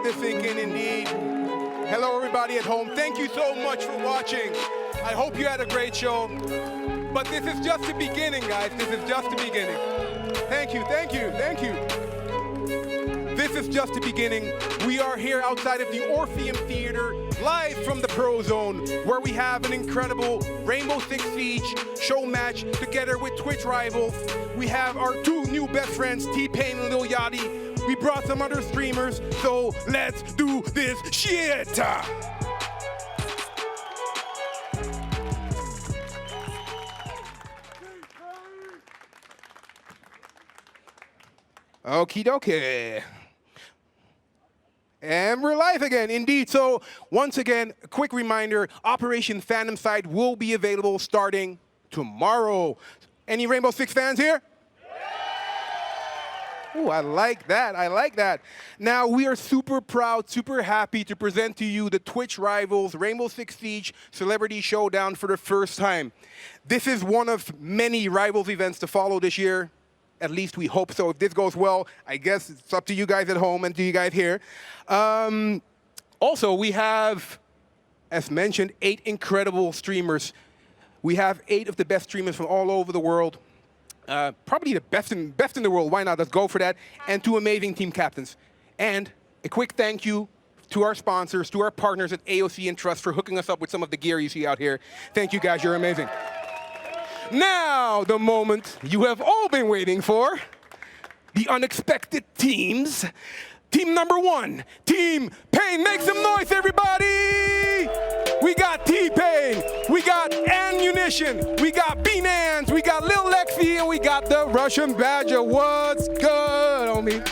let this sink in indeed. Hello, everybody at home. Thank you so much for watching. I hope you had a great show. But this is just the beginning, guys. This is just the beginning. Thank you, thank you, thank you. This is just the beginning. We are here outside of the Orpheum Theater, live from the Pro Zone, where we have an incredible Rainbow Six Siege show match together with Twitch Rivals. We have our two new best friends, T-Pain and Lil Yachty. We brought some other streamers, so let's do this shit! Okie dokie. And we're live again, indeed. So once again, a quick reminder, Operation Phantom Side will be available starting tomorrow. Any Rainbow Six fans here? Ooh, I like that, I like that. Now, we are super proud, super happy to present to you the Twitch Rivals Rainbow Six Siege Celebrity Showdown for the first time. This is one of many Rivals events to follow this year. At least we hope so. If this goes well, I guess it's up to you guys at home and to you guys here. Also, we have, as mentioned, 8 incredible streamers. We have 8 of the best streamers from all over the world. Probably the best in the world. Why not? Let's go for that. And 2 amazing team captains. And a quick thank you to our sponsors, to our partners at AOC and Trust for hooking us up with some of the gear you see out here. Thank you, guys. You're amazing. Now, the moment you have all been waiting for, the unexpected teams. Team number 1, Team Pain. Make some noise, everybody! We got T-Pain, we got Ammunition, we got B-Nans, we got Lil Lexi, and we got the Russian Badger. What's good, homie?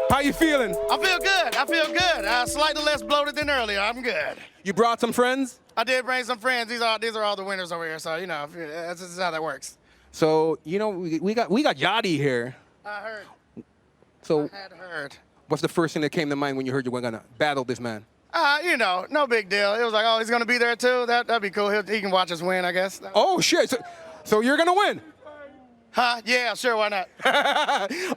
How you feeling? I feel good, I feel good. Slightly less bloated than earlier, I'm good. You brought some friends? I did bring some friends. These are all the winners over here, so, you know, this is how that works. So, you know, we got Yachty here. I heard. So, I had heard. What's the first thing that came to mind when you heard you were going to battle this man? You know, no big deal. It was like, oh, he's going to be there too? That'd be cool. He can watch us win, I guess. Oh, shit. So you're going to win? Huh? Yeah, sure, why not?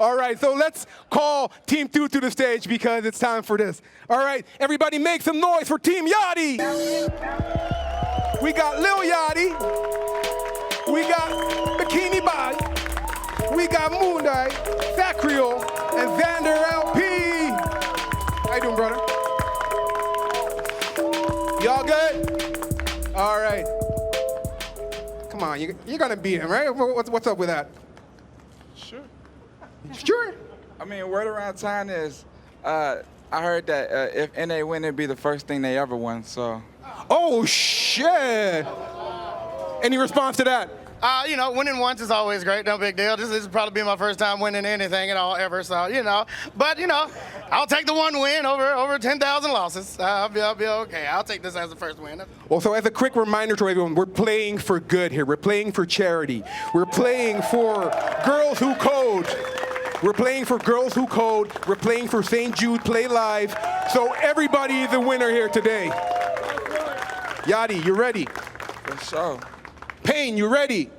All right, so let's call Team 2 to the stage because it's time for this. All right, everybody make some noise for Team Yachty. We got Lil Yachty. We got Bikini Body. We got Moondai, Sacrio, and Xander LP. How you doing, brother? Y'all good? All right. Come on, you're gonna beat him, right? What's up with that? Sure. Sure. I mean, word around town is, I heard that if NA win, it'd be the first thing they ever won, so. Oh, shit. Any response to that? You know, winning once is always great, no big deal. This will probably be my first time winning anything at all ever, so, you know. But, you know, I'll take the one win over 10,000 losses. I'll be okay. I'll take this as the first win. Well, so as a quick reminder to everyone, we're playing for good here. We're playing for charity. We're playing for Girls Who Code. We're playing for Girls Who Code. We're playing for St. Jude Play Live. So everybody is a winner here today. Yachty, you ready? For sure. Pain, you ready?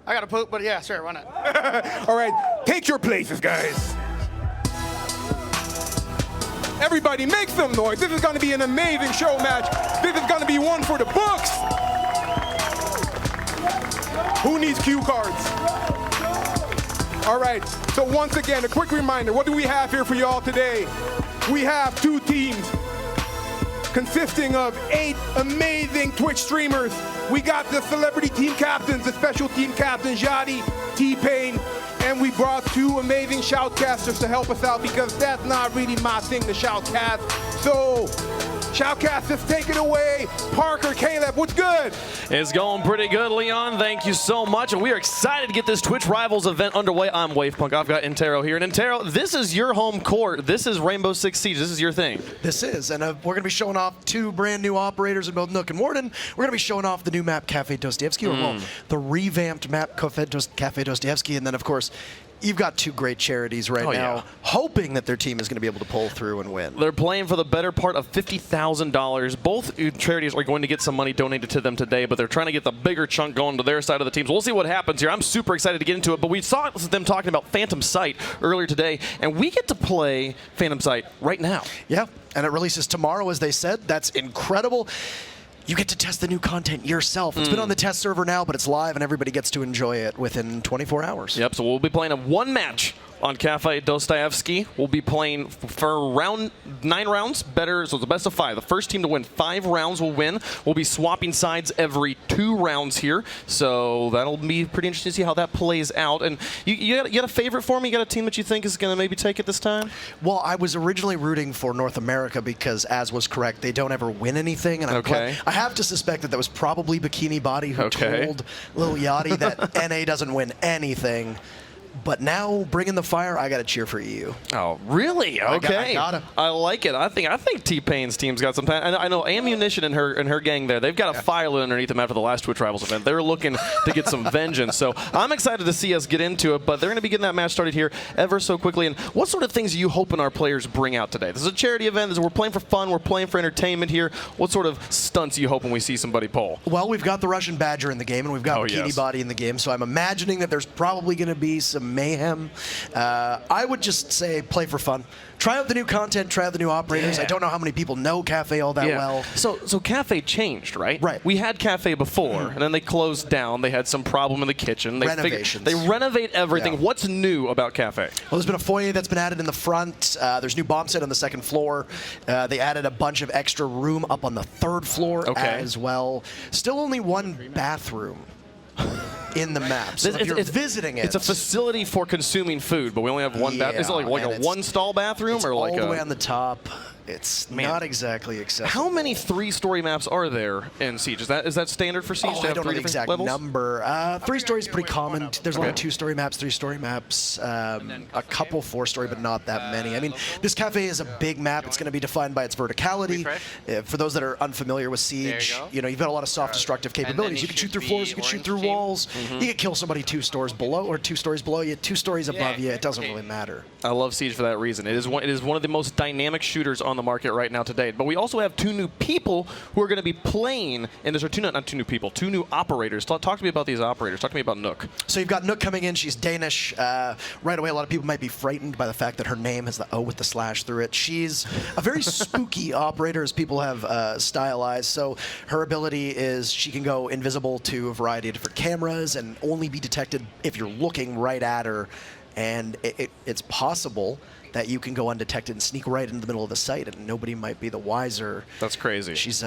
I got to poop, but yeah, sure, why not? All right, take your places, guys. Everybody make some noise. This is going to be an amazing show match. This is going to be one for the books. Who needs cue cards? All right, so once again, a quick reminder. What do we have here for y'all today? We have 2 teams consisting of 8 amazing Twitch streamers. We got the celebrity team captains, the special team captains, Yachty, T-Pain, and we brought 2 amazing shoutcasters to help us out because that's not really my thing, the shoutcast. So, shoutcasters, take it away. Parker, Caleb, what's good? It's going pretty good, Leon. Thank you so much. And we are excited to get this Twitch Rivals event underway. I'm Wavepunk. I've got Intero here. And Intero, this is your home court. This is Rainbow Six Siege. This is your thing. This is. And we're going to be showing off 2 brand new operators in both Nook and Warden. We're going to be showing off the new map, Cafe Dostoevsky, or well, the revamped map, Cafe Dostoevsky. And then, of course, you've got two great charities right now, hoping that their team is going to be able to pull through and win. They're playing for the better part of $50,000. Both charities are going to get some money donated to them today, but they're trying to get the bigger chunk going to their side of the team. So we'll see what happens here. I'm super excited to get into it, but we saw them talking about Phantom Sight earlier today, and we get to play Phantom Sight right now. Yeah, and it releases tomorrow, as they said. That's incredible. You get to test the new content yourself. It's been on the test server now, but it's live, and everybody gets to enjoy it within 24 hours. Yep, so we'll be playing a one match on Cafe Dostoevsky. We'll be playing for 9 rounds, better, so it's the best of 5. The first team to win 5 rounds will win. We'll be swapping sides every 2 rounds here, so that'll be pretty interesting to see how that plays out. And you got a favorite for me? You got a team that you think is going to maybe take it this time? Well, I was originally rooting for North America because, as was correct, they don't ever win anything. And I have to suspect that was probably Bikini Body who told Lil Yachty that NA doesn't win anything. But now, bringing the fire, I got to cheer for EU. Oh, really? Okay. I gotta. I like it. I think T-Pain's team's got some time. I know Ammunition and her gang there, they've got a fire lit underneath them after the last Twitch Rivals event. They're looking to get some vengeance. So I'm excited to see us get into it, but they're going to be getting that match started here ever so quickly. And what sort of things are you hoping our players bring out today? This is a charity event. We're playing for fun. We're playing for entertainment here. What sort of stunts are you hoping we see somebody pull? Well, we've got the Russian Badger in the game, and we've got Bikini Body in the game, so I'm imagining that there's probably going to be some mayhem. I would just say play for fun. Try out the new content, try out the new operators. I don't know how many people know Cafe all that well. So Cafe changed, right? Right. We had Cafe before, and then they closed down. They had some problem in the kitchen. Renovations. They renovate everything. Yeah. What's new about Cafe? Well, there's been a foyer that's been added in the front. There's new bomb set on the 2nd floor. They added a bunch of extra room up on the 3rd floor as well. Still only 1 bathroom in the map. So if you're visiting it, it's a facility for consuming food, but we only have 1 bathroom. Is it like a 1-stall bathroom, or like all the way on the top? It's not exactly accessible. How many 3-story maps are there in Siege? Is that standard for Siege? I don't know the exact number. 3-story is pretty common. There's a lot of 2-story maps, 3-story maps, a couple 4-story, but not that many. I mean, this Cafe is a big map. It's going to be defined by its verticality. For those that are unfamiliar with Siege, you've got a lot of soft destructive capabilities. You can shoot through floors, you can shoot through walls. You can kill somebody 2 stories below or 2 stories below you, 2 stories above you. It doesn't really matter. I love Siege for that reason. It is one of the most dynamic shooters on the market right now today. But we also have 2 new people who are going to be playing in this, or 2 new operators. Talk to me about these operators. Talk to me about Nook. So you've got Nook coming in. She's Danish. Right away, a lot of people might be frightened by the fact that her name has the O with the slash through it. She's a very spooky operator, as people have stylized. So her ability is she can go invisible to a variety of different cameras and only be detected if you're looking right at her. And it's possible that you can go undetected and sneak right into the middle of the site, and nobody might be the wiser. That's crazy. She's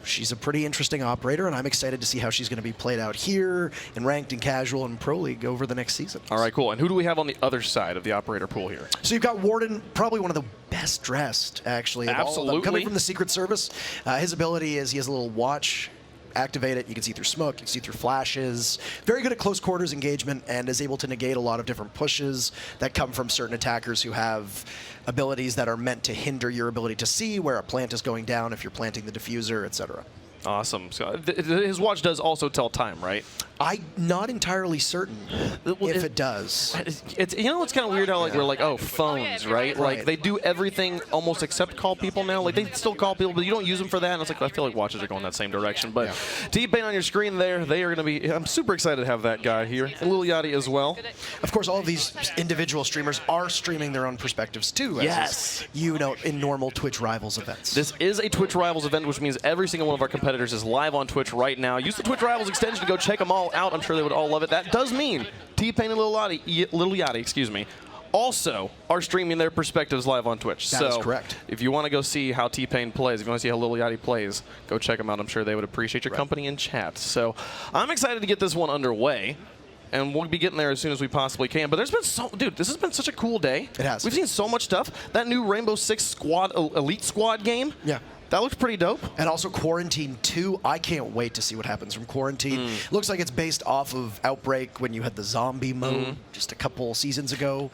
she's a pretty interesting operator, and I'm excited to see how she's going to be played out here in ranked and casual and pro league over the next season. All right, cool. And who do we have on the other side of the operator pool here? So you've got Warden, probably one of the best dressed, actually, of all of them. Coming from the Secret Service. His ability is he has a little watch. Activate it, you can see through smoke, you can see through flashes. Very good at close quarters engagement, and is able to negate a lot of different pushes that come from certain attackers who have abilities that are meant to hinder your ability to see where a plant is going down if you're planting the diffuser, etc. Awesome. So his watch does also tell time, right? I'm not entirely certain if it does. It's it's kind of weird how we're like, oh, phones, right? Like they do everything almost except call people now. Like they still call people, but you don't use them for that. And it's like I feel like watches are going that same direction. But T-Pain on your screen there, they are going to be. I'm super excited to have that guy here, and Lil Yachty as well. Of course, all of these individual streamers are streaming their own perspectives too. As in normal Twitch Rivals events. This is a Twitch Rivals event, which means every single one of our competitors is live on Twitch right now. Use the Twitch Rivals extension to go check them all out. I'm sure they would all love it. That does mean T-Pain and Lil Yachty, also are streaming their perspectives live on Twitch. That is correct. If you want to go see how T-Pain plays, if you want to see how Lil Yachty plays, go check them out. I'm sure they would appreciate your company in chat. So I'm excited to get this one underway. And we'll be getting there as soon as we possibly can. But there's been this has been such a cool day. It has. We've seen so much stuff. That new Rainbow Six Squad Elite Squad game. Yeah. That looks pretty dope. And also Quarantine 2. I can't wait to see what happens from Quarantine. Looks like it's based off of Outbreak when you had the zombie mode just a couple seasons ago.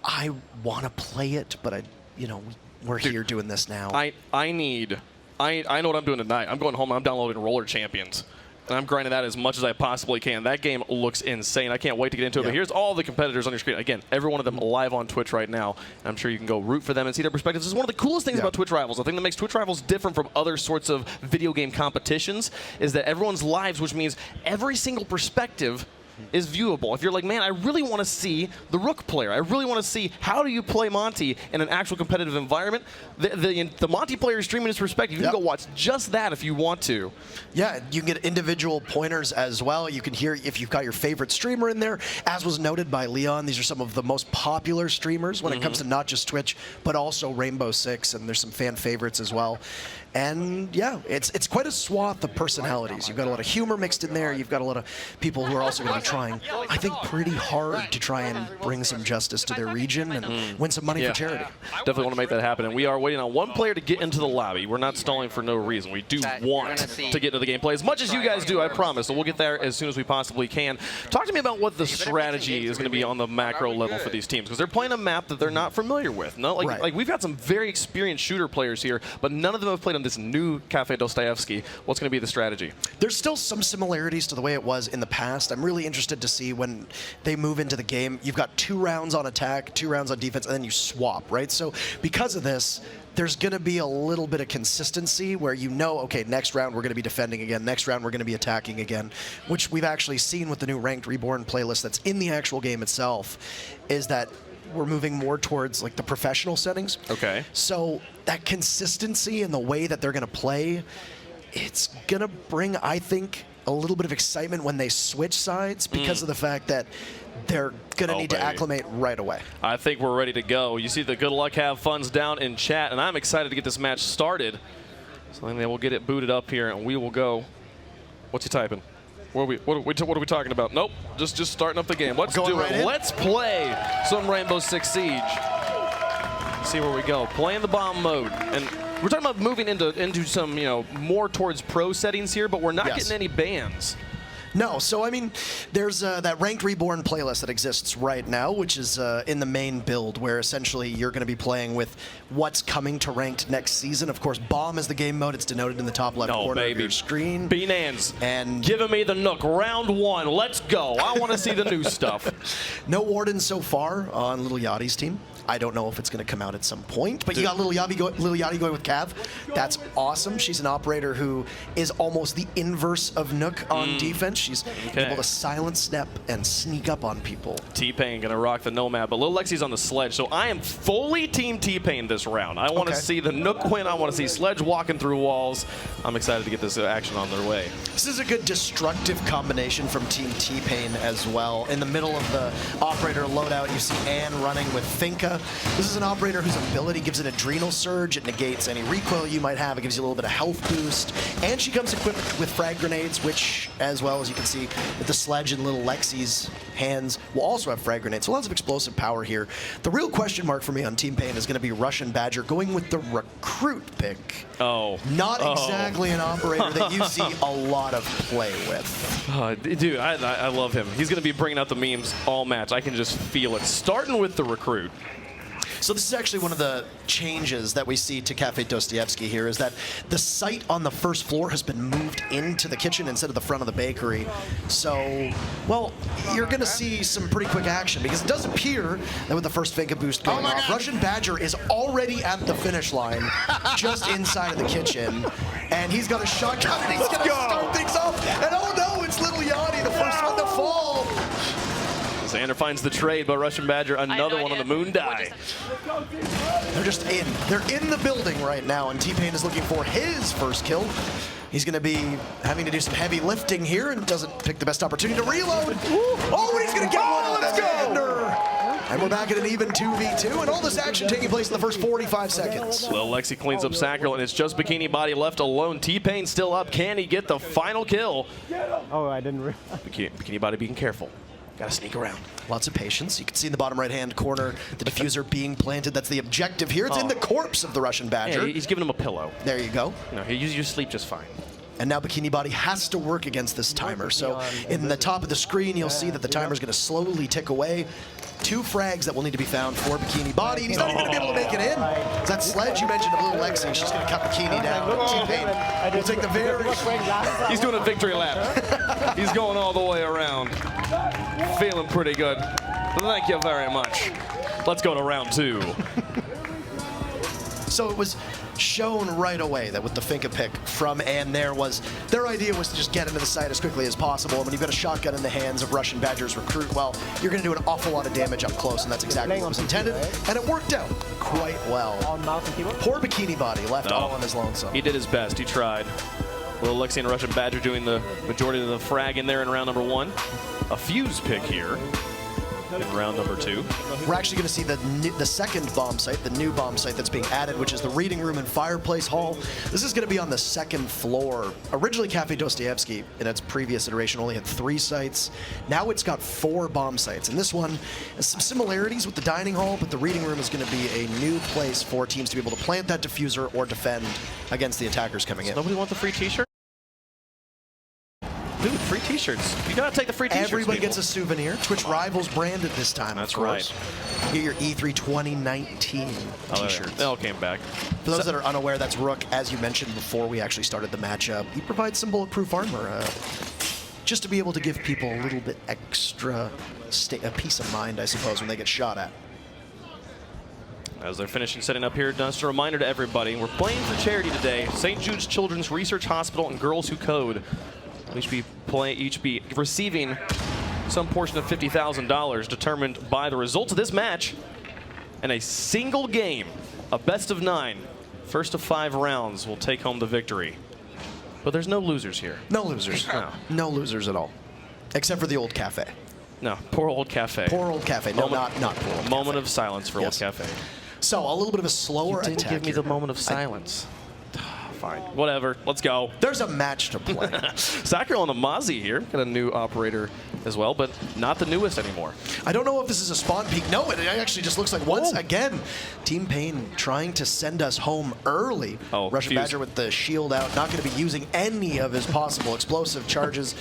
I want to play it, but we're here doing this now. I know what I'm doing tonight. I'm going home and I'm downloading Roller Champions. And I'm grinding that as much as I possibly can. That game looks insane. I can't wait to get into it. But here's all the competitors on your screen. Again, every one of them live on Twitch right now. I'm sure you can go root for them and see their perspectives. This is one of the coolest things about Twitch Rivals. The thing that makes Twitch Rivals different from other sorts of video game competitions is that everyone's lives, which means every single perspective is viewable. If you're like, man, I really want to see the Rook player. I really want to see how do you play Monty in an actual competitive environment. The Monty player is streaming his perspective. You can go watch just that if you want to. Yeah, you can get individual pointers as well. You can hear if you've got your favorite streamer in there. As was noted by Leon, these are some of the most popular streamers when it comes to not just Twitch, but also Rainbow Six, and there's some fan favorites as well. And yeah, it's quite a swath of personalities. You've got a lot of humor mixed in there. You've got a lot of people who are also going to be trying, I think, pretty hard to try and bring some justice to their region and win some money for charity. Definitely want to make that happen. And we are waiting on one player to get into the lobby. We're not stalling for no reason. We do want to get into the gameplay as much as you guys do, I promise. So we'll get there as soon as we possibly can. Talk to me about what the strategy is going to be on the macro level for these teams, because they're playing a map that they're not familiar with. No, like we've got some very experienced shooter players here, but none of them have played on this new Cafe Dostoevsky. What's going to be the strategy? There's still some similarities to the way it was in the past. I'm really interested to see when they move into the game. You've got 2 rounds on attack, 2 rounds on defense, and then you swap, right? So because of this, there's going to be a little bit of consistency where you know, okay, next round we're going to be defending again, next round we're going to be attacking again, which we've actually seen with the new Ranked Reborn playlist that's in the actual game itself, is that we're moving more towards like the professional settings. Okay. So that consistency in the way that they're going to play, it's going to bring, I think, a little bit of excitement when they switch sides because of the fact that they're going to need to acclimate right away. I think we're ready to go. You see the good luck, have fun's down in chat, and I'm excited to get this match started. So then we'll get it booted up here, and we will go. What's he typing? What are we talking about? Nope, just starting up the game. Let's do it. Let's play some Rainbow Six Siege. See where we go. Playing the bomb mode, and we're talking about moving into some more towards pro settings here, but we're not getting any bans. No, so I mean, there's that Ranked Reborn playlist that exists right now, which is in the main build, where essentially you're going to be playing with what's coming to Ranked next season. Of course, Bomb is the game mode. It's denoted in the top left corner of your screen. B-Nans, and giving me the Nook. Round 1, let's go. I want to see the new stuff. No Warden so far on Lil Yachty's team. I don't know if it's going to come out at some point, but you got Lil Yachty going with Cav. That's awesome. She's an operator who is almost the inverse of Nook on defense. She's able to silent step and sneak up on people. T-Pain going to rock the Nomad, but Lil Lexi's on the Sledge, so I am fully Team T-Pain this round. I want to see the Nook win. I want to see Sledge walking through walls. I'm excited to get this action on their way. This is a good destructive combination from Team T-Pain as well. In the middle of the operator loadout, you see Ann running with Finka. This is an operator whose ability gives an adrenal surge. It negates any recoil you might have. It gives you a little bit of health boost. And she comes equipped with frag grenades, which, as well as you can see with the Sledge and Little Lexi's hands, will also have frag grenades. So lots of explosive power here. The real question mark for me on Team Pain is going to be Russian Badger going with the recruit pick. Not exactly an operator that you see a lot of play with. Dude, I love him. He's going to be bringing out the memes all match. I can just feel it. Starting with the recruit. So this is actually one of the changes that we see to Cafe Dostoevsky here, is that the site on the first floor has been moved into the kitchen instead of the front of the bakery. So, well, you're going to see some pretty quick action, because it does appear that with the first Finka boost going off, Russian Badger is already at the finish line, just inside of the kitchen, and he's got a shotgun, and he's going to start things off, and oh no, it's Lil Yachty, the first one to fall. Xander finds the trade, but Russian Badger, another one on the moon die. They're just in. They're in the building right now, and T-Pain is looking for his first kill. He's going to be having to do some heavy lifting here and doesn't pick the best opportunity to reload. Oh, and he's going to get one. Let's go. And we're back at an even 2v2, and all this action taking place in the first 45 seconds. Lil Lexi cleans up Sacral, and it's just Bikini Body left alone. T-Pain still up. Can he get the final kill? Oh, I didn't realize. Bikini Body being careful. Got to sneak around. Lots of patience. You can see in the bottom right-hand corner the diffuser being planted. That's the objective here. It's in the corpse of the Russian Badger. Yeah, he's giving him a pillow. There you go. No, you sleep just fine. And now Bikini Body has to work against this timer. So in the top of the screen, you'll see that the timer is going to slowly tick away. 2 frags that will need to be found for Bikini Body. And he's not even going to be able to make it in. That sledge you mentioned of Lil Lexi, she's going to cut Bikini down. T-Pain will take the very... He's doing a victory lap. He's going all the way around. Feeling pretty good. Thank you very much. Let's go to round 2. So it was shown right away that with the Finka pick from and their idea was to just get into the site as quickly as possible. And when you've got a shotgun in the hands of Russian Badger's recruit, well, you're going to do an awful lot of damage up close, and that's exactly what was intended. And it worked out quite well. Poor Bikini Body left all on his lonesome. He did his best. He tried. Lil Lexi and Russian Badger doing the majority of the frag in there in round number 1. A fuse pick here in round number 2. We're actually going to see the second bomb site, the new bomb site that's being added, which is the reading room and fireplace hall. This is going to be on the 2nd floor. Originally, Cafe Dostoevsky, in its previous iteration, only had 3 sites. Now it's got 4 bomb sites. And this one has some similarities with the dining hall, but the reading room is going to be a new place for teams to be able to plant that diffuser or defend against the attackers coming in. Nobody wants a free t-shirt? Dude, free t-shirts. You gotta take the free t-shirts. Everybody gets a souvenir. Twitch Rivals branded this time. That's of course. Right. Get your E3 2019 t-shirts. They all came back. For those that are unaware, that's Rook. As you mentioned before we actually started the matchup, he provides some bulletproof armor, just to be able to give people a little bit extra peace of mind, I suppose, when they get shot at. As they're finishing setting up here, just a reminder to everybody, we're playing for charity today. St. Jude's Children's Research Hospital and Girls Who Code. Each be receiving some portion of $50,000 determined by the results of this match in a single game, a best of 9. First of 5 rounds will take home the victory. But there's no losers here. No losers. No. No losers at all. Except for the old cafe. No, poor old cafe. Poor old cafe. No, not poor old moment cafe. of silence for Yes. old cafe. So a little bit of a slower You didn't attack give me here. the moment of silence. Fine. Whatever. Let's go. There's a match to play. Sakura on the Mozzie here. Got a new operator as well, but not the newest anymore. I don't know if this is a spawn peek. No, it actually just looks like once again, T-Pain trying to send us home early. Russian fuse. Badger with the shield out, not going to be using any of his possible explosive charges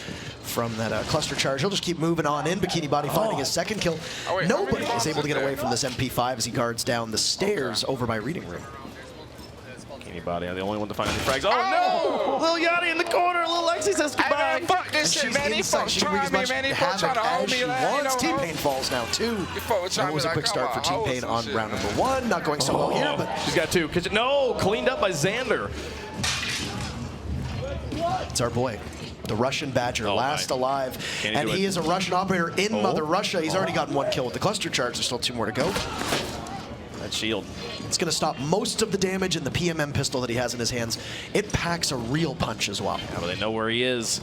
from that cluster charge. He'll just keep moving on in. Bikini Body finding his 2nd kill. Nobody is able to get away from this MP5 as he guards down the stairs over by reading room. Body, I'm the only one to find any frags. Oh, no! Lil Yachty in the corner. Lil Lexi says goodbye. Hey, man, fuck this shit, man. These folks trying me, man. These folks trying to hold me like, T-Pain falls now, too. That was a quick start for T-Pain on round number 1. Not going so well here, but... She's got 2. No! Cleaned up by Xander. It's our boy. The Russian Badger, last alive. And he is a Russian operator in Mother Russia. He's already gotten 1 kill with the cluster charge. There's still 2 more to go. That shield. It's going to stop most of the damage in the PMM pistol that he has in his hands. It packs a real punch as well. Yeah, but they know where he is.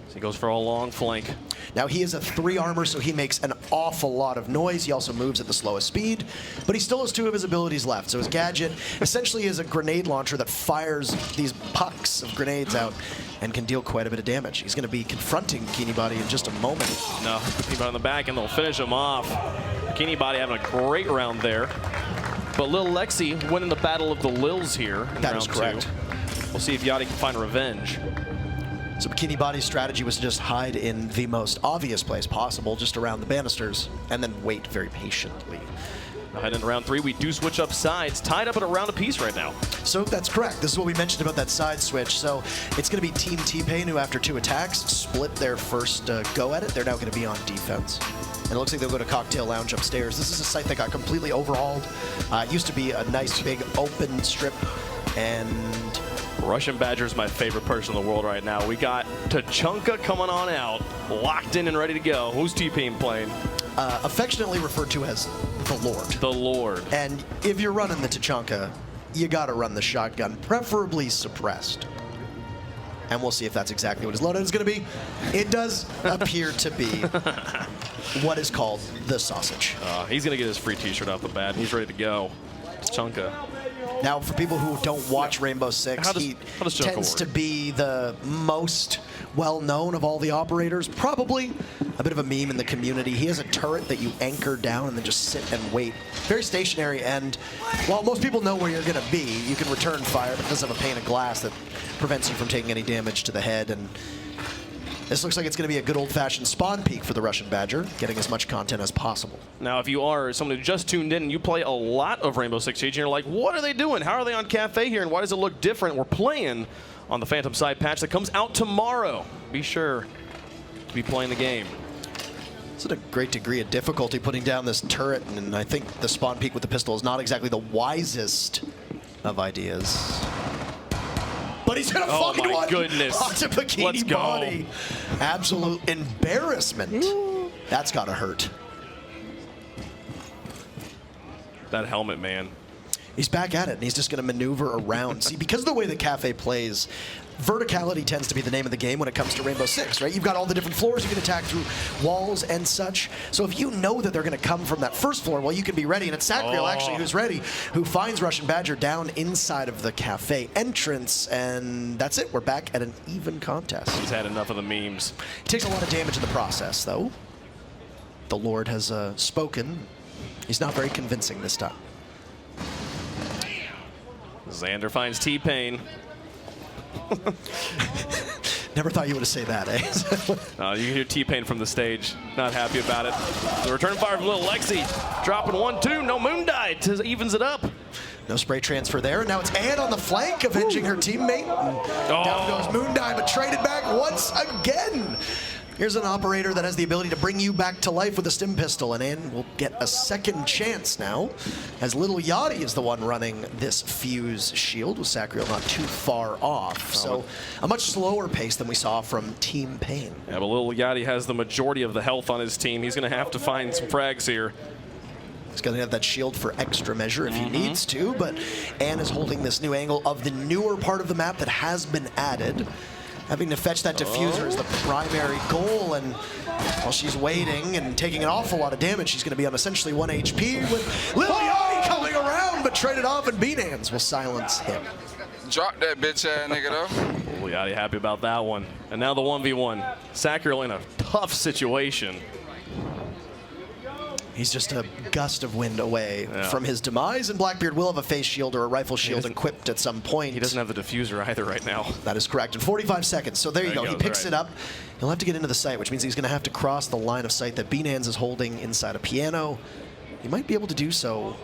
So he goes for a long flank. Now he is a 3 armor, so he makes an awful lot of noise. He also moves at the slowest speed, but he still has 2 of his abilities left. So his gadget essentially is a grenade launcher that fires these pucks of grenades out and can deal quite a bit of damage. He's going to be confronting Bikini Body in just a moment. No, Bikini Body on the back, and they'll finish him off. Bikini Body having a great round there. But Lil Lexi winning the battle of the Lils here in That round is correct. 2. We'll see if Yachty can find revenge. So Bikini Body's strategy was to just hide in the most obvious place possible, just around the banisters, and then wait very patiently. Now heading into round 3, we do switch up sides, tied up at a round apiece right now. So that's correct. This is what we mentioned about that side switch. So it's going to be Team T-Pain who, after 2 attacks, split their first go at it. They're now going to be on defense. And it looks like they'll go to Cocktail Lounge upstairs. This is a site that got completely overhauled. It used to be a nice big open strip, and Russian Badger's my favorite person in the world right now. We got Tachanka coming on out, locked in and ready to go. Who's T-Pain playing? affectionately referred to as the Lord. The Lord. And if you're running the Tachanka, you gotta run the shotgun, preferably suppressed. And we'll see if that's exactly what his loadout is gonna be. It does appear to be what is called the sausage. He's gonna get his free t-shirt off the bat. He's ready to go. Tachanka. Now, for people who don't watch Rainbow Six, he tends to be the most well-known of all the operators. Probably a bit of a meme in the community. He has a turret that you anchor down and then just sit and wait. Very stationary, and while most people know where you're going to be, you can return fire, but it does have a pane of glass that prevents you from taking any damage to the head. And this looks like it's going to be a good old-fashioned spawn peek for the Russian Badger, getting as much content as possible. Now, if you are someone who just tuned in and you play a lot of Rainbow Six Siege, and you're like, what are they doing? How are they on Cafe here, and why does it look different? We're playing on the Phantom Side patch that comes out tomorrow. Be sure to be playing the game. It's at a great degree of difficulty putting down this turret, and I think the spawn peek with the pistol is not exactly the wisest of ideas. But he's gonna fucking one. Oh my goodness. Onto Bikini Let's go. Body. Absolute embarrassment. That's gotta hurt. That helmet, man. He's back at it, and he's just gonna maneuver around. See, because of the way the Cafe plays, verticality tends to be the name of the game when it comes to Rainbow Six, right? You've got all the different floors you can attack through, walls and such. So if you know that they're going to come from that first floor, well, you can be ready. And it's Sacriel, actually, who's ready, who finds Russian Badger down inside of the Cafe entrance. And that's it. We're back at an even contest. He's had enough of the memes. He takes a lot of damage in the process, though. The Lord has spoken. He's not very convincing this time. Xander finds T-Pain. Never thought you would have say that, eh? You can hear T-Pain from the stage. Not happy about it. The return fire from Lil Lexi. Dropping 1-2. No moon die. Evens it up. No spray transfer there. Now it's Ann on the flank, avenging her teammate. Down goes Moondie, but traded back once again. Here's an operator that has the ability to bring you back to life with a stim pistol, and Ann will get a second chance now, as Lil Yachty is the one running this fuse shield, with Sacriel not too far off. So a much slower pace than we saw from Team Pain. Yeah, but Lil Yachty has the majority of the health on his team. He's going to have to find some frags here. He's going to have that shield for extra measure if he needs to, but Ann is holding this new angle of the newer part of the map that has been added. Having to fetch that diffuser is the primary goal, and while she's waiting and taking an awful lot of damage, she's going to be on essentially 1 HP with Lil Yachty coming around, but traded off, and Beanans will silence him. Drop that bitch ass nigga though. Lil Yachty happy about that one. And now the 1v1. Sacriel in a tough situation. He's just a gust of wind away from his demise, and Blackbeard will have a face shield or a rifle shield equipped at some point. He doesn't have the diffuser either right now. That is correct. In 45 seconds. So there you go. He picks it up. He'll have to get into the site, which means he's going to have to cross the line of sight that Beanans is holding inside a piano. He might be able to do so.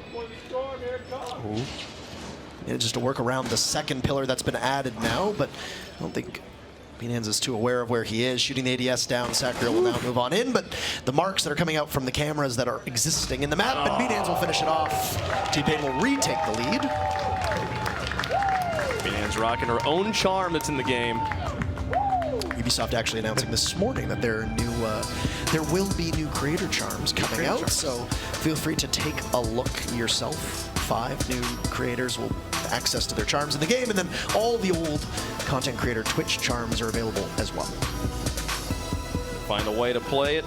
Just to work around the second pillar that's been added now, but I don't think Beanans is too aware of where he is. Shooting the ADS down, Sacriel will now move on in, but the marks that are coming out from the cameras that are existing in the map, and Beanans will finish it off. T-Pain will retake the lead. Beanans rocking her own charm that's in the game. Ubisoft actually announcing this morning that there will be new creator charms coming out, so feel free to take a look yourself. 5 new creators will have access to their charms in the game, and then all the old content creator Twitch charms are available as well. Find a way to play it.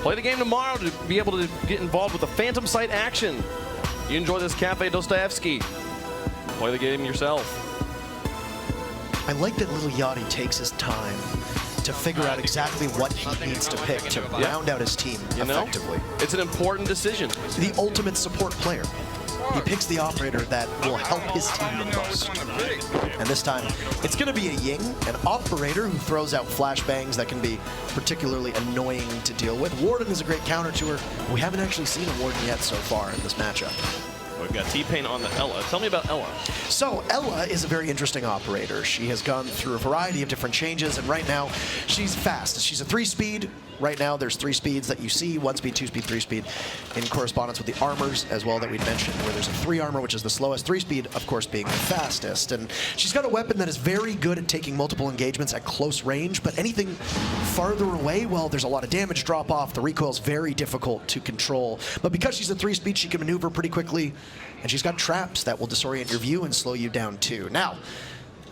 Play the game tomorrow to be able to get involved with the Phantom Sight action. You enjoy this Cafe Dostoevsky. Play the game yourself. I like that Lil Yachty takes his time to figure out exactly what he needs to pick to round out his team effectively. It's an important decision. The ultimate support player. He picks the operator that will help his team the most. And this time, it's going to be a Ying, an operator who throws out flashbangs that can be particularly annoying to deal with. Warden is a great counter to her. We haven't actually seen a Warden yet so far in this matchup. We've got T-Pain on the Ella. Tell me about Ella. So Ella is a very interesting operator. She has gone through a variety of different changes, and right now she's fast. She's a 3-speed. Right now there's 3 speeds that you see, 1 speed, 2 speed, 3 speed, in correspondence with the armors as well that we'd mentioned, where there's a 3 armor, which is the slowest, 3 speed, of course, being the fastest. And she's got a weapon that is very good at taking multiple engagements at close range, but anything farther away, well, there's a lot of damage drop off. The recoil's very difficult to control. But because she's a 3 speed, she can maneuver pretty quickly, and she's got traps that will disorient your view and slow you down too. Now,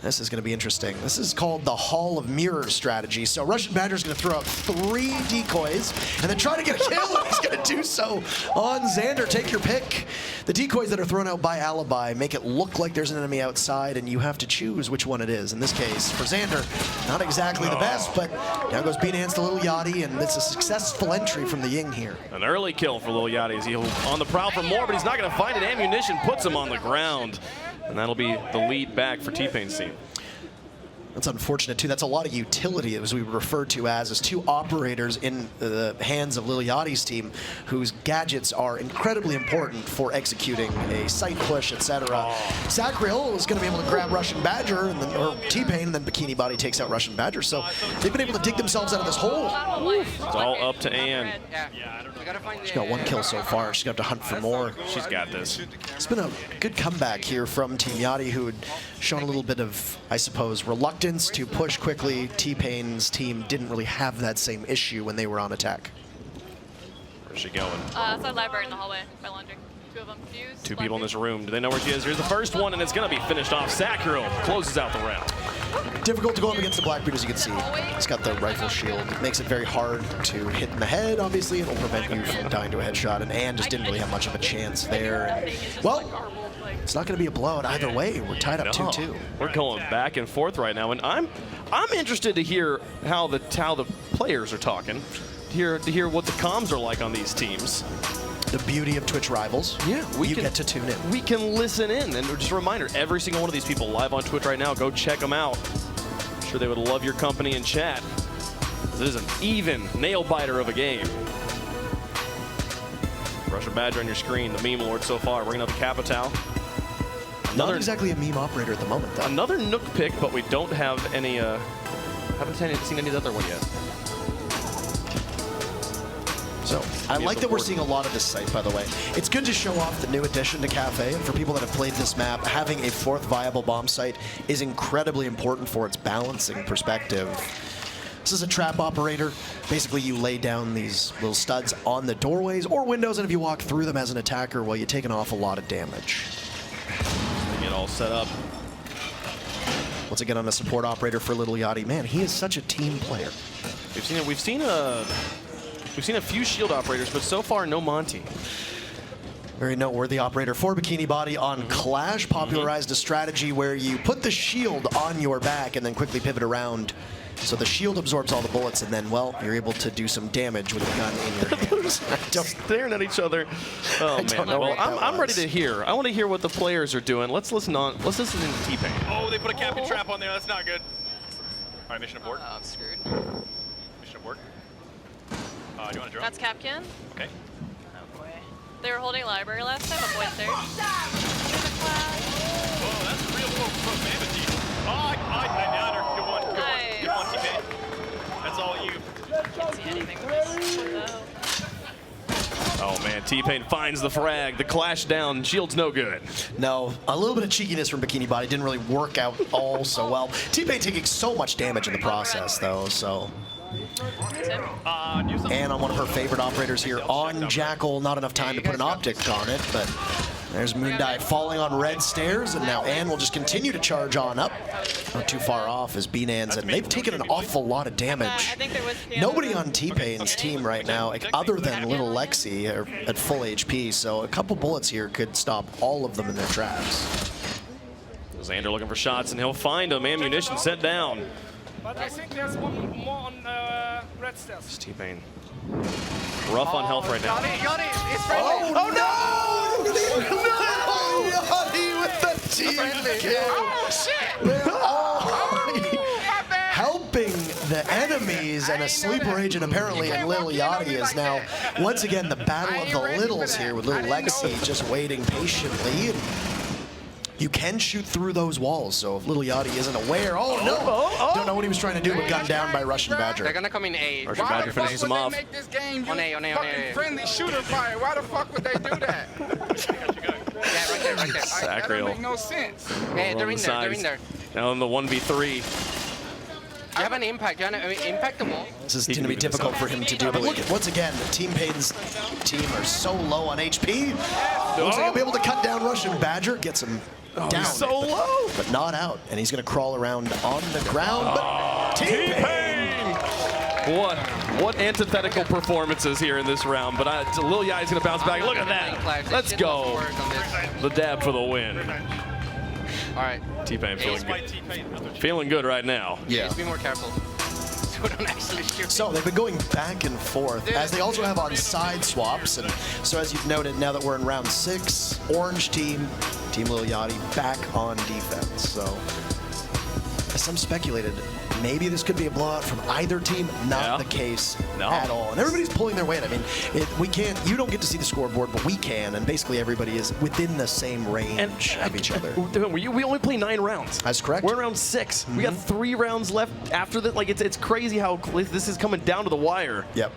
This is going to be interesting. This is called the Hall of Mirrors strategy. So Russian Badger's going to throw out 3 decoys and then try to get a kill, and he's going to do so on Xander. Take your pick. The decoys that are thrown out by Alibi make it look like there's an enemy outside, and you have to choose which one it is. In this case, for Xander, not exactly the best, but down goes B-Nance to Lil Yachty, and it's a successful entry from the Ying here. An early kill for Lil Yachty as he'll on the prowl for more, but he's not going to find it. Ammunition puts him on the ground. And that'll be the lead back for T-Pain's team. That's unfortunate, too. That's a lot of utility, as we refer to as 2 operators in the hands of Lil Yachty's team, whose gadgets are incredibly important for executing a site push, etc. Sacriel is going to be able to grab Russian Badger, and then, or T-Pain, and then Bikini Body takes out Russian Badger. So they've been able to dig themselves out of this hole. It's all up to Ann. She's got 1 kill so far. She's got to hunt for more. She's got this. It's been a good comeback here from Team Yachty, who had shown a little bit of, I suppose, reluctance to push quickly. T-Pain's team didn't really have that same issue when they were on attack. Where's she going? Outside library in the hallway by laundry. 2 of them fused. 2 people in this room. Do they know where she is? Here's the first one, and it's going to be finished off. Sacriel closes out the round. Difficult to go up against the Blackbeard, as you can see. He's got the rifle shield. It makes it very hard to hit in the head, obviously. It'll prevent you from dying to a headshot, and Ann just didn't really have much of a chance there. And, well, it's not going to be a blowout either way. We're tied up 2-2. We're going back and forth right now, and I'm interested to hear how the players are talking, to hear what the comms are like on these teams. The beauty of Twitch Rivals. Yeah, you get to tune in. We can listen in, and just a reminder, every single one of these people live on Twitch right now, go check them out. I'm sure they would love your company and chat. This is an even nail-biter of a game. Russian Badger on your screen, the meme lord so far, bringing up the Capital. Not exactly a meme operator at the moment, though. Another Nook pick, but we don't have any, haven't seen any of the other one yet. So I like that we're seeing a lot of this site, by the way. It's good to show off the new addition to Cafe, and for people that have played this map, having a 4th viable bomb site is incredibly important for its balancing perspective. This is a trap operator. Basically, you lay down these little studs on the doorways or windows, and if you walk through them as an attacker, well, you take an awful lot of damage. Get all set up. Once again, on a support operator for Lil Yachty. Man, he is such a team player. We've seen a few shield operators, but so far no Monty. Very noteworthy operator for Bikini Body on Clash, popularized a strategy where you put the shield on your back and then quickly pivot around. So the shield absorbs all the bullets, and then, well, you're able to do something damage with the gun in your hand. Staring at each other. Oh man! Well, I'm ready to hear. I want to hear what the players are doing. Let's listen in to T-Pain. Oh, they put a capping trap on there. That's not good. All right, mission abort. I'm screwed. Mission abort. Do you want to drone? That's Capcan. Okay. Oh boy. They were holding library last time. A boy there. Oh, that's a real profanity. Oh, I got her. Good one. Good one, T-Pain. That's all you. Can't see anything with this. Oh man, T-Pain finds the frag. The clash down. Shield's no good. No, a little bit of cheekiness from Bikini Body didn't really work out all so well. T-Pain taking so much damage in the process, though, so. And on one of her favorite operators here on Jackal, not enough time to put an optic on it, but there's Moondie falling on red stairs, and now Ann will just continue to charge on up. Not too far off as B-Nans, and they've taken an awful lot of damage. Nobody on T-Pain's team right now, other than little Lexi, are at full HP, so a couple bullets here could stop all of them in their tracks. Xander looking for shots, and he'll find them. Ammunition set down. But I think there's one more on red stairs. It's T-Pain. Rough on health right now. Yachty, it's friendly. Oh no! No! Yachty with the team kill. Oh shit! Helping the enemies, and a sleeper agent apparently in Lil Yachty is now once again the battle of the littles here with little Lexi just waiting patiently. You can shoot through those walls, so if Lil Yachty isn't aware, oh no! Don't know what he was trying to do, but gunned down by Russian Badger. They're gonna come in A. Russian Badger finishes him off. Make this game On A. friendly shooter fire. Why the fuck would they do that? Yeah, right there. That don't Sacriel. make no sense. Hey, they're in there. Now in the 1v3. You have an impact. You have an impact the wall. This is going to be difficult for him to do, but look, once again, T-Pain's team are so low on HP. Looks like he'll be able to cut down Russian Badger, gets him down. So low. but not out. And he's going to crawl around on the ground. But T-Pain! What antithetical performances here in this round. But Lil Yachty's going to bounce back. Look at that. Let's go. The dab for the win. All right. T-Pain feeling good right now. Yeah. Just be more careful. So don't actually shoot. So they've been going back and forth, as they also have on side swaps. And so as you've noted, now that we're in round 6, orange team, Team Lil Yachty, back on defense. So as some speculated, maybe this could be a blowout from either team. Not the case at all. And everybody's pulling their weight. I mean, we can't. You don't get to see the scoreboard, but we can. And basically, everybody is within the same range of each other. We only play 9 rounds. That's correct. We're in round 6. We got 3 rounds left after that. Like it's crazy how this is coming down to the wire. Yep.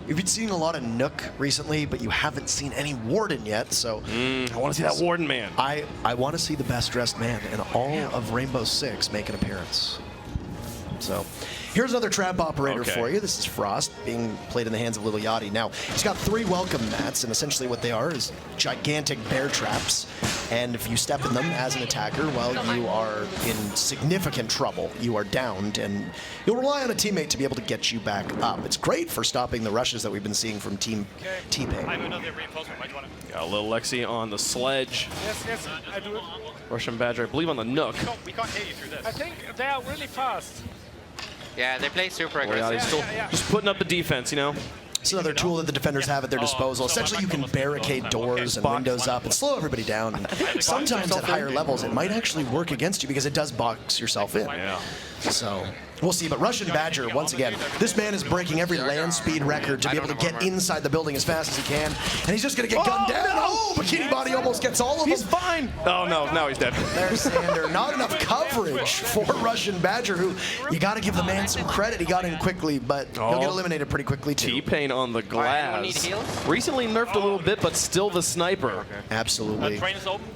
You've been seeing a lot of Nook recently, but you haven't seen any Warden yet, so... I want to see that Warden man. I want to see the best-dressed man in all of Rainbow Six make an appearance. So, here's another trap operator for you. This is Frost, being played in the hands of Lil Yachty. Now, he's got 3 welcome mats, and essentially what they are is gigantic bear traps. And if you step in them as an attacker, well, you are in significant trouble. You are downed, and you'll rely on a teammate to be able to get you back up. It's great for stopping the rushes that we've been seeing from Team T-Pain. I have another reinforcement. Might you want to? Got a little Lexi on the sledge. Yes, I do it. Russian Badger, I believe, on the Nook. We can't hear you through this. I think they are really fast. Yeah, they play super aggressive. He's still just putting up the defense, you know. It's another tool that the defenders have at their disposal. Essentially, you can barricade doors and windows up and slow everybody down. And sometimes at higher levels, it might actually work against you because it does box yourself in. Yeah. So we'll see. But Russian Badger, once again, this man is breaking every land speed record to be able to get inside the building as fast as he can. And he's just going to get gunned down. Oh, Bikini Body almost gets all of them. He's fine. Oh, no, now he's dead. There's Sander. Not enough coverage for Russian Badger, who you got to give the man some credit. He got in quickly, but he'll get eliminated pretty quickly, too. T-Pain on the glass. Recently nerfed a little bit, but still the sniper. Absolutely.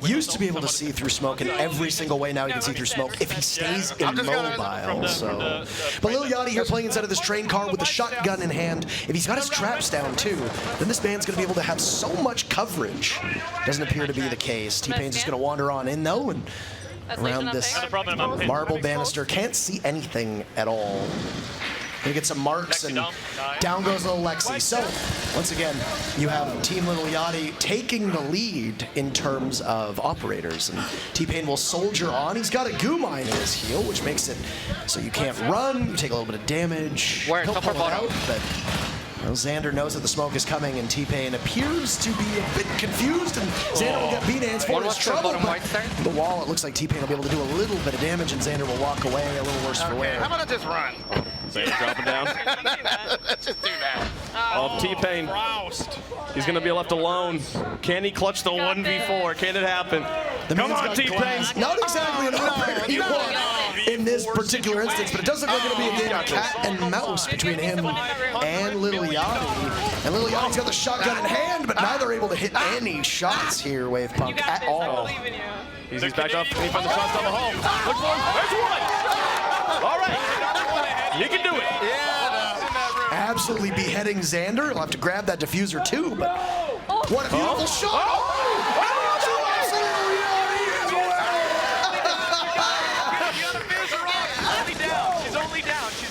Used to be able to see through smoke in every single way. Now he can see through smoke if he stays immobile. So, but Lil Yachty here playing inside of this train car with a shotgun in hand. If he's got his traps down too, then this man's going to be able to have so much coverage. Doesn't appear to be the case. T-Pain's just going to wander on in though, and around this marble banister, can't see anything at all. Gonna get some marks, and down goes little Lexi. So, once again, you have Team Lil Yachty taking the lead in terms of operators. And T-Pain will soldier on. He's got a goo mine in his heel, which makes it so you can't run. You take a little bit of damage. Where, He'll top or pull it bottom? out, but well, Xander knows that the smoke is coming, and T-Pain appears to be a bit confused, and Xander will get B-Nans for his trouble. But the wall, it looks like T-Pain will be able to do a little bit of damage, and Xander will walk away a little worse for wear. How about I just run? Xander dropping down. Let's just do that. Oh, T-Pain. He's going to be left alone. Can he clutch the 1v4? Can it happen? Come on, T-Pain. Not exactly an operator you want in this particular instance, but it does look like it'll be a game of cat and mouse between him and Lil Yachty. And Lil Yachty's got the shotgun in hand, but neither are able to hit any shots here, Wave Punk, at all. He's backed off. He finds the shots down the hall. Look for him. There's one. All right. You can do it. Absolutely beheading Xander. He'll have to grab that diffuser too, but what a beautiful shot.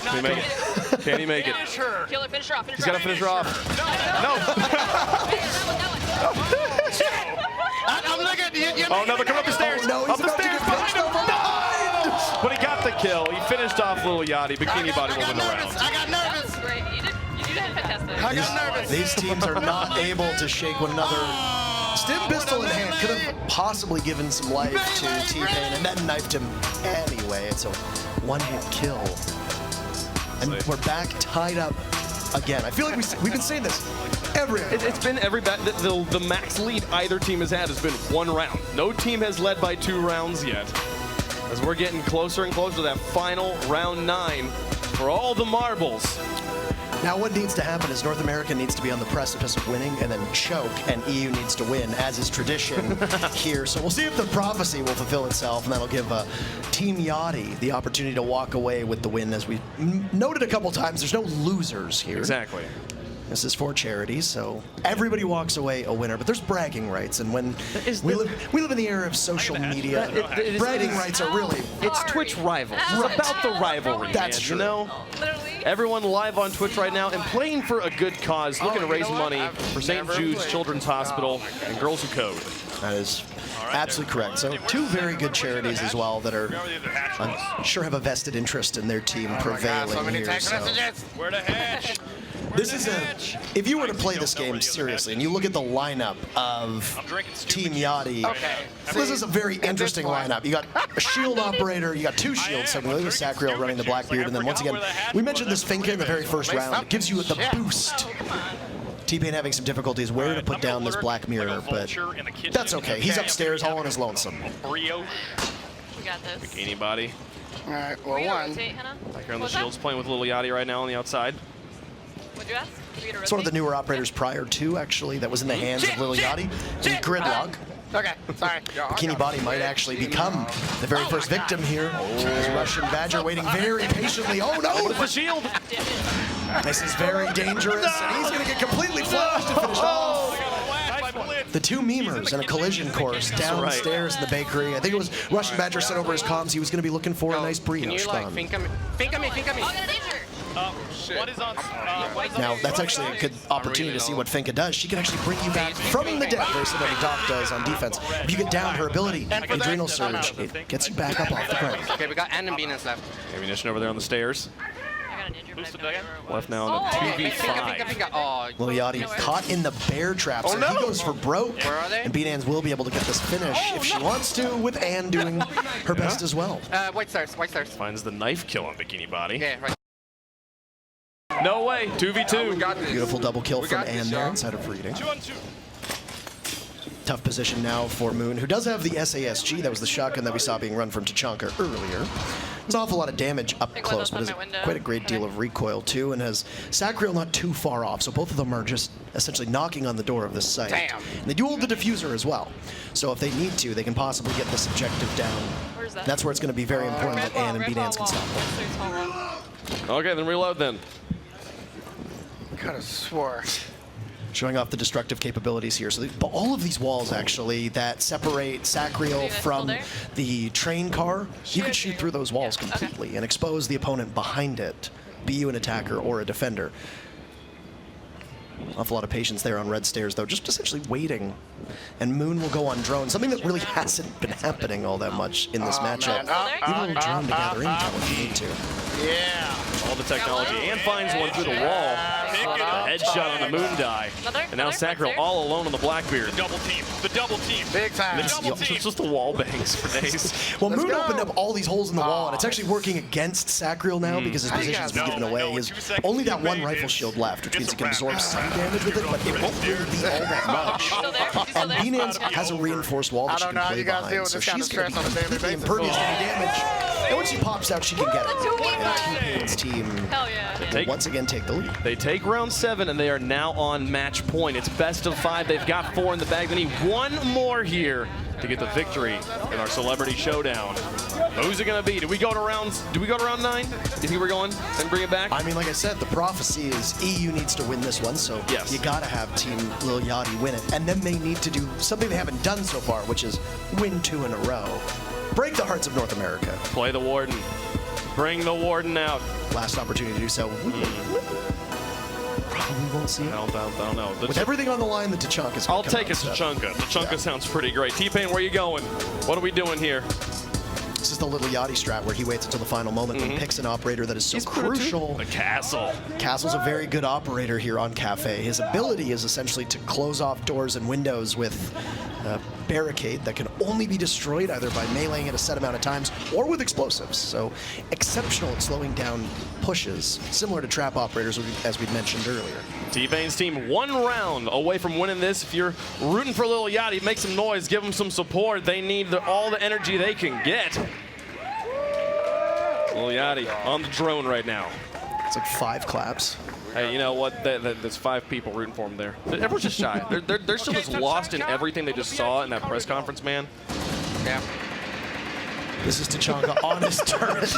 Can he make it? Can he make it? Kill her, finish her off. He's got to finish her off. No. I'm looking at you. Oh, no, they're coming up the stairs. No, up the stairs behind him. But he got the kill. He finished off Lil Yachty. Bikini Body will win the round. I got nervous. Great. You did fantastic. I got nervous. These teams are not able to shake one another. Stim pistol in hand could have possibly given some life to T-Pain and then knifed him anyway. It's a one-hit kill. And we're back tied up again. I feel like we've been saying this every round. It's been every the max lead either team has had has been 1 round. No team has led by 2 rounds yet. As we're getting closer and closer to that final round 9 for all the marbles. Now what needs to happen is North America needs to be on the precipice of winning and then choke, and EU needs to win, as is tradition here. So we'll see if the prophecy will fulfill itself, and that'll give Team Yachty the opportunity to walk away with the win. As we noted a couple times, there's no losers here. Exactly. This is for charity, so everybody walks away a winner. But there's bragging rights, and when we live in the era of social media, bragging rights are really... It's Twitch Rivals. It's about the rivalry, That's man, true. you know? Everyone live on Twitch right now and playing for a good cause, looking to raise money for St. Jude's Children's Hospital and Girls Who Code. That is absolutely correct. So 2 very good charities as well that are, I'm sure, have a vested interest in their team prevailing here. So. Where the hatch? This is if you were to play this game seriously and you look at the lineup of Team Yachty, this is a very interesting lineup. You got a shield operator, you got 2 shields, so with Sacriel running the Blackbeard, and then once again, we mentioned this Finka in the very first round. It gives you the boost. T-Pain having some difficulties where to put down this Black Mirror, but that's okay. He's upstairs all on his lonesome. We got this. Bikini Body. All right, well, Will you one. rotate, Hannah? Back here on the What's that? shields, playing with Lil Yachty right now on the outside. What'd you ask? Did you get a It's one of the rotate? newer operators prior to, actually, that was in the hands of Lil Yachty. In Gridlock. Okay, sorry. Bikini Body might actually become the very first victim here. As Russian Badger waiting very patiently. Oh no! With the shield. This is very dangerous, and he's going to get completely flushed to finish off. The 2 memers in a collision course downstairs in the bakery. I think it was Russian Badger sent over his comms. He was going to be looking for a nice Can you brioche like bun. think of me? Think of me. Think of me. Oh, I got an injury. What is on? What is Now, that's actually a good opportunity to see what Finka does. She can actually bring you back from the dead, very similar to Doc does on defense. If you get down her ability, Adrenal Surge, it gets you back up off the ground. Okay, we got Ambinance left. Ammunition over there on the stairs. I got an injury, but I can remember Left now on the Think 2v5. Oh, Lil Yachty caught in the bear trap, so he goes for broke. Where are they? And B-Nans will be able to get this finish if she wants to, with Ann doing her best as well. White stars. White stars. Finds the knife kill on Bikini Body. Yeah, right. No way, 2v2. Beautiful double kill from Ann there inside of reading. 2-on-2. Tough position now for Moon, who does have the SASG. That was the shotgun that we saw being run from Tachanka earlier. There's an awful lot of damage up Big close, windows but on has my window. quite a great deal of recoil too, and has Sacriel not too far off, so both of them are just essentially knocking on the door of this site. Damn. And they do hold the diffuser as well, so if they need to, they can possibly get this objective down. Where's that? That's where it's going to be very important Red that wall, Ann and red B-Dance wall can wall. stop them. Red stairs wall. Okay, then reload then. Could have swore. Showing off the destructive capabilities here. So but all of these walls, actually, that separate Sacriel from the train car, you can shoot through those walls completely and expose the opponent behind it, be you an attacker or a defender. Awful lot of patience there on red stairs, though, just essentially waiting. And Moon will go on drone, something that really hasn't been happening all that much in this matchup. Even a little drone to gather intel if you need to. Yeah. All the technology, and finds one through the wall. A headshot on the Moon die. And now Sacriel all alone on the Blackbeard. The double team. The double team. Big time. The double team. It's just the wall bangs for days. Well, Let's Moon go. opened up all these holes in the wall, and it's actually working against Sacriel now because his position's been given away. He has only that one rifle shield left, which means he can absorb some damage with it, but it won't really be all that much. Still there? Still And there? B-Nans has a reinforced wall that I she don't can know how play you guys deal behind, with so this kind of she's going to stress be on a daily completely basis. impervious to any damage. And when she pops out, she can get it. And T-Pain's team Hell yeah. will once again take the lead. They take round 7, and they are now on match point. It's best of 5. They've got 4 in the bag. They need one more here to get the victory in our celebrity showdown. Who's it going to be? Do we go to round 9? Do you think we're going and bring it back? I mean, like I said, the prophecy is EU needs to win this one, so Yes. you got to have Team Lil Yachty win it. And then they need to do something they haven't done so far, which is win 2 in a row. Break the hearts of North America. Play the Warden. Bring the Warden out. Last opportunity to do so. Probably won't see it. I don't know. With everything on the line, the Tachanka's I'll take it to Chunka. The Chunka sounds pretty great. T-Pain, where you going? What are we doing here? This is the Little Yachty strat where he waits until the final moment and picks an operator that is so crucial. The Castle. Castle's a very good operator here on Cafe. His ability is essentially to close off doors and windows with a barricade that can only be destroyed either by meleeing it a set amount of times or with explosives. So exceptional at slowing down pushes, similar to trap operators as we'd mentioned earlier. T-Pain's team 1 round away from winning this. If you're rooting for Lil Yachty, make some noise, give them some support. They need all the energy they can get. Lil Yachty on the drone right now. It's like 5 claps. Hey, you know what? There's 5 people rooting for him there. Everyone's just shy. They're still just lost in everything they just saw in that press conference, man. Yeah. This is Tachanka on his turret.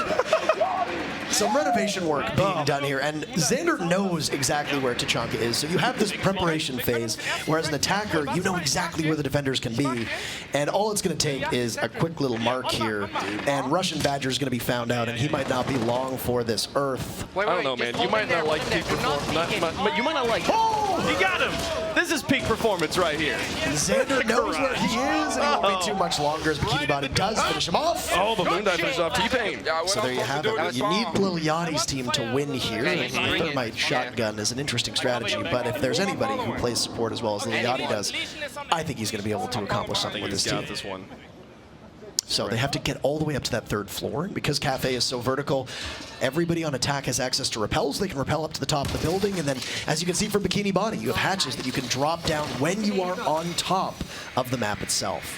Some renovation work being done here, and Xander knows exactly where Tachanka is, so you have this preparation phase, whereas an attacker, you know exactly where the defenders can be, and all it's going to take is a quick little mark here, and Russian Badger is going to be found out, and he might not be long for this Earth. I don't know, man. You might not like peak performance, but you might not like. Oh, you got him. This is peak performance right here. Xander knows where he is, and he won't be too much longer as Bikini Body does finish him off. Oh, the moon dive finishes off T-Pain. So there you have it. You need Lil Yachty's team to win here. The Thermite shotgun is an interesting strategy, but if there's anybody who plays support as well as Lil Yachty does, I think he's going to be able to accomplish something with his team. This one. So they have to get all the way up to that 3rd floor. And because Cafe is so vertical, everybody on attack has access to rappels. They can rappel up to the top of the building. And then, as you can see from Bikini Body, you have hatches that you can drop down when you are on top of the map itself.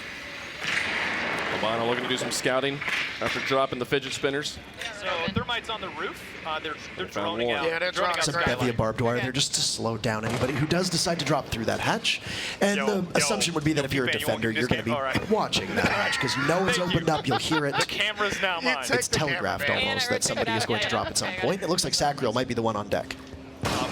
Obama looking to do some scouting after dropping the fidget spinners. So Thermite's on the roof. They're droning one. out. Yeah, they're droning Some out. bevy of barbed wire there just to slow down anybody who does decide to drop through that hatch. And the assumption would be that if you're a defender, you're going to be watching that hatch because you know it's opened up, you'll hear it. The camera's now mine. It's telegraphed almost that somebody is going to drop at some point. It looks like Sacriel might be the one on deck.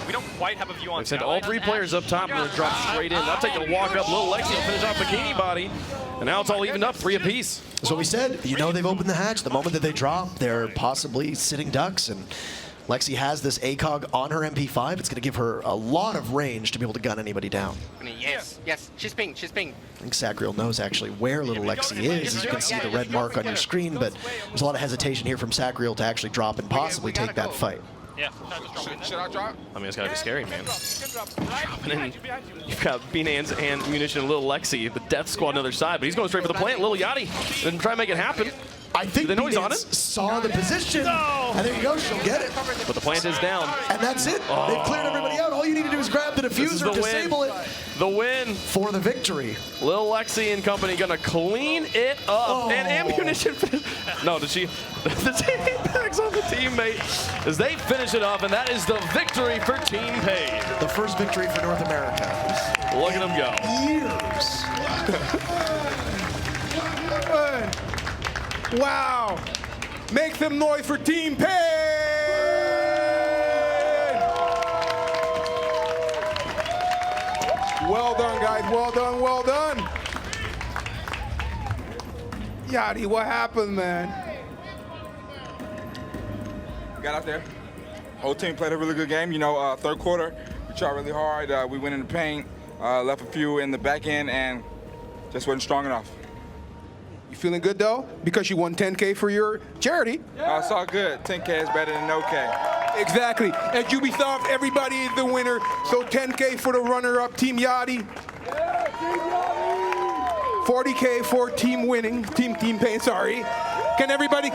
We don't quite have a view on They said all 3 players up top are going to drop straight in. Now taking a walk up, Lil Lexi will finish off Bikini Body. And now it's all evened up, 3 apiece. That's what we said. You know they've opened the hatch. The moment that they drop, they're possibly sitting ducks. And Lexi has this ACOG on her MP5. It's going to give her a lot of range to be able to gun anybody down. Yes, yes, she's ping, she's ping. I think Sacriel knows actually where little Lexi is. As you can see the red mark on your screen, but there's a lot of hesitation here from Sacriel to actually drop and possibly take that fight. Yeah. Should I drop? I mean, it's got to be scary, man. Dropping in. You've got B-Nans and Munition and Lil Lexi, the death squad on the other side, but he's going straight for the plant. Lil Yachty didn't try to make it happen. I think they know he's on it? Saw the position, and there you go, she'll get it. But the plant is down. And that's it. They've cleared everybody out. All you need to do is grab the diffuser, disable it. The win. For the victory. Lil Lexi and company gonna clean it up. And Ammunition. No, did she? The team backs on the teammate as they finish it off, and that is the victory for Team Pain. The first victory for North America. Look at them Years. Wow. Make some noise for Team Pain. Well done, guys. Well done, well done. Yachty, what happened, man? Got out there. Whole team played a really good game. You know, 3rd quarter, we tried really hard. We went in the paint, left a few in the back end, and just wasn't strong enough. You feeling good, though? Because you won 10K for your charity. It's all good. 10K is better than no K. Exactly. At Ubisoft, everybody is the winner. So 10K for the runner-up, Team Yachty. 40K for team winning, Team Pain, sorry. Can everybody,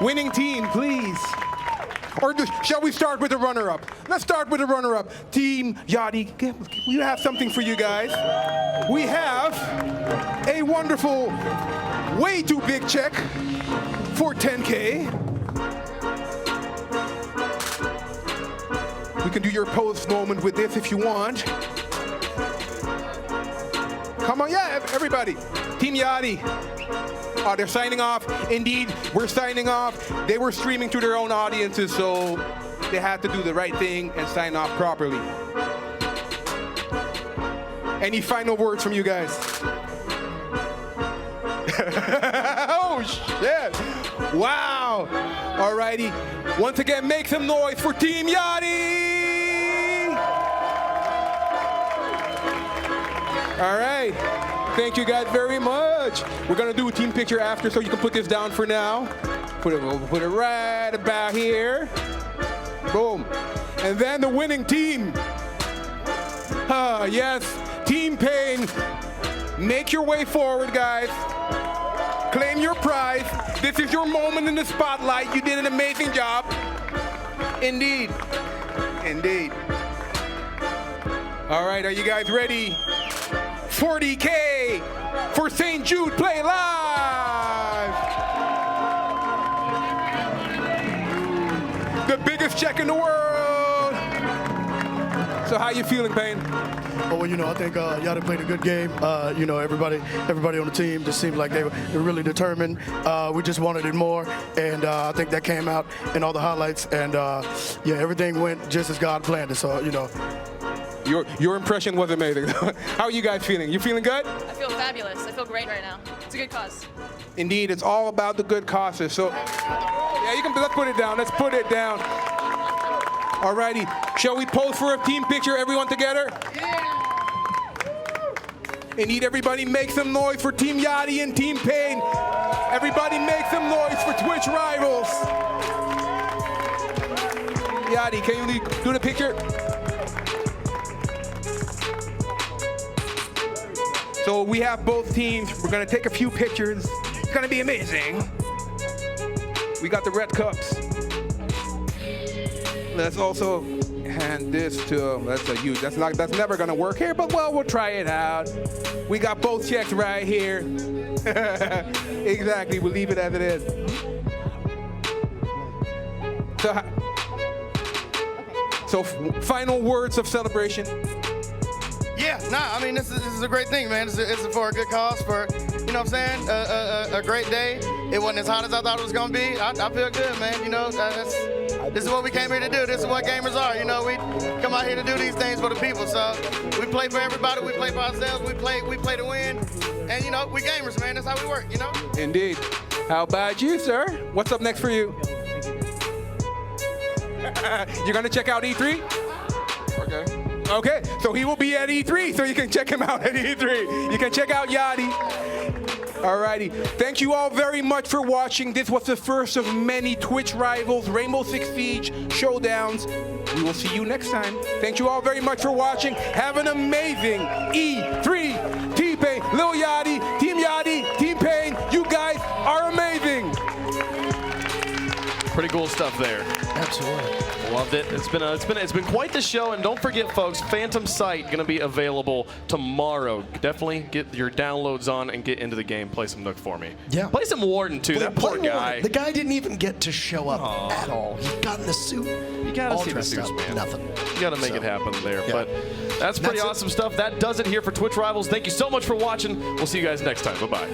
winning team, please. Or shall we start with the runner-up? Let's start with the runner-up. Team Yachty, we have something for you guys. We have a wonderful, way too big check for 10K. We can do your post moment with this if you want. Come on, yeah, everybody. Team Yachty. Oh, they're signing off. Indeed, we're signing off. They were streaming to their own audiences, so they had to do the right thing and sign off properly. Any final words from you guys? Oh, shit. Wow. Alrighty. Once again, make some noise for Team Yachty. All right. Thank you guys very much. We're going to do a team picture after, so you can put this down for now. Put it right about here. Boom. And then the winning team. Yes, Team Pain. Make your way forward, guys. Claim your prize. This is your moment in the spotlight. You did an amazing job. Indeed. Indeed. All right, are you guys ready? 40K for St. Jude Play Live. The biggest check in the world. So how you feeling, Payne? Oh, well, you know, I think Yachty played a good game. You know, everybody on the team just seemed like they were really determined. We just wanted it more, and I think that came out in all the highlights. And yeah, everything went just as God planned it. So, you know. Your impression was amazing. How are you guys feeling? You feeling good? I feel fabulous. I feel great right now. It's a good cause. Indeed, it's all about the good causes. So, yeah, let's put it down. Let's put it down. Alrighty, shall we pose for a team picture, everyone together? I need everybody make some noise for Team Yachty and Team Payne. Everybody make some noise for Twitch Rivals. Yachty, can you do the picture? So we have both teams. We're gonna take a few pictures. It's gonna be amazing. We got the red cups. Let's also hand this to, that's never gonna work here, but well, we'll try it out. We got both checks right here. Exactly, we'll leave it as it is. So final words of celebration. Yeah, I mean, this is a great thing, man. It's for a good cause, for, you know what I'm saying, a great day. It wasn't as hot as I thought it was going to be. I feel good, man. You know, this is what we came here to do. This is what gamers are. You know, we come out here to do these things for the people. So we play for everybody. We play for ourselves. We play to win. And, you know, we gamers, man. That's how we work, you know? Indeed. How about you, sir? What's up next for you? You're going to check out E3? Okay. Okay, so he will be at E3, so you can check him out at E3. You can check out Yachty. Alrighty, thank you all very much for watching. This was the first of many Twitch Rivals Rainbow Six Siege showdowns. We will see you next time. Thank you all very much for watching. Have an amazing E3. T-Pain, Lil Yachty, Team Payne. You guys are amazing. Pretty cool stuff there. Absolutely. Loved it. It's been quite the show, and don't forget, folks, Phantom Sight going to be available tomorrow. Definitely get your downloads on and get into the game. Play some Nook for me. Yeah. Play some Warden too. That poor guy. The guy didn't even get to show up at all. He got in the suit. You gotta see the suits, man. Nothing. You gotta make it happen there. Yeah. But that's pretty awesome stuff. That does it here for Twitch Rivals. Thank you so much for watching. We'll see you guys next time. Bye bye.